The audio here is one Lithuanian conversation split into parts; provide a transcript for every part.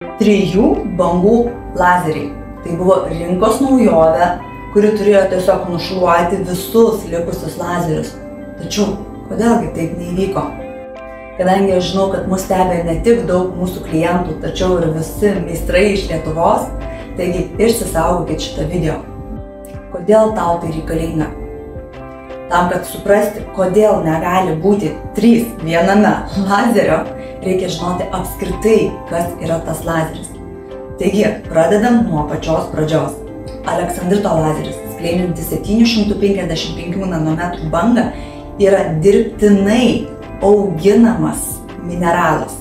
3 bangų lazeriai. Tai buvo rinkos naujovė, kuri turėjo tiesiog nušluoti visus likusius lazerius. Tačiau, kodėlgi taip neįvyko? Kadangi aš žinau, kad mus stebi ne tik daug mūsų klientų, tačiau ir visi meistrai iš Lietuvos, taigi išsisaugokit šitą video. Kodėl tau tai reikalinga? Tam, kad suprasti, kodėl negali būti 3 viename lazerio, reikia žinoti apskritai, kas yra tas lazeris. Taigi, pradedam nuo pačios pradžios. Aleksandrito lazeris, skleidžiantis 755 nanometrų bangą, yra dirbtinai auginamas mineralas.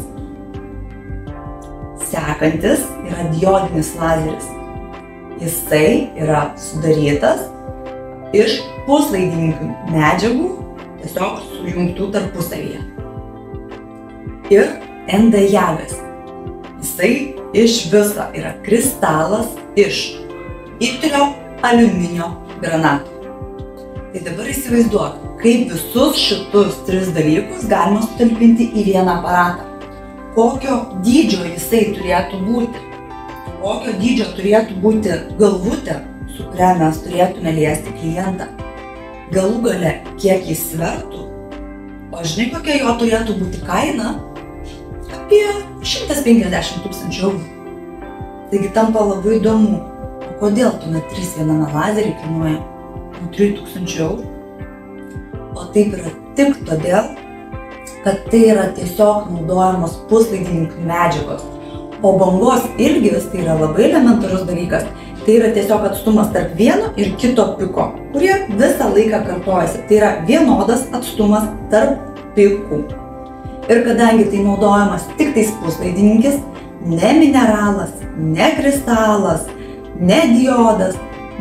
Sekantis yra diodinis lazeris. Jisai yra sudarytas iš puslaidininkų medžiagų, tiesiog sujungtų tarpusavyje. Ir endajagas. Jisai iš viso yra kristalas iš įtrio aliuminio granato. Tai dabar įsivaizduok, kaip visus šitus 3 dalykus galima sutalpinti į vieną aparatą. Kokio dydžio jisai turėtų būti? Kokio dydžio turėtų būti galvutė, su kuria mes turėtume liesti klientą? Galų gale, kiek jis svertų? O žinai, kokia jo turėtų būti kaina? Apie 150 000 eurų. Taigi tampa labai įdomu, kodėl tuomet 3 viename lazeriai kainuoja 3000 eurų? O taip yra tik todėl, kad tai yra tiesiog naudojamos puslaidininkų medžiagos. O bangos ilgis tai yra labai elementarus dalykas. Tai yra tiesiog atstumas tarp vieno ir kito piko, kurie visą laiką kartojasi. Tai yra vienodas atstumas tarp pikų. Ir kadangi tai naudojamas tik tais puslaidininkis, ne mineralas, ne kristalas, ne diodas,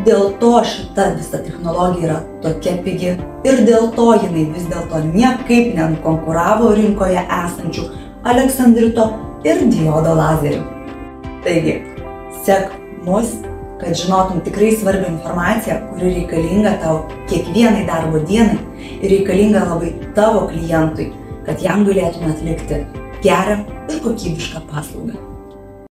dėl to šita visa technologija yra tokia pigi ir dėl to jinai vis dėlto niekaip nenukonkuravo rinkoje esančių Aleksandrito ir diodo lazerių. Taigi, sek mus, kad žinotum tikrai svarbią informaciją, kuri reikalinga tau kiekvienai darbo dienai ir reikalinga labai tavo klientui, kad jam galėtume atlikti gerą ir kokybišką paslaugą.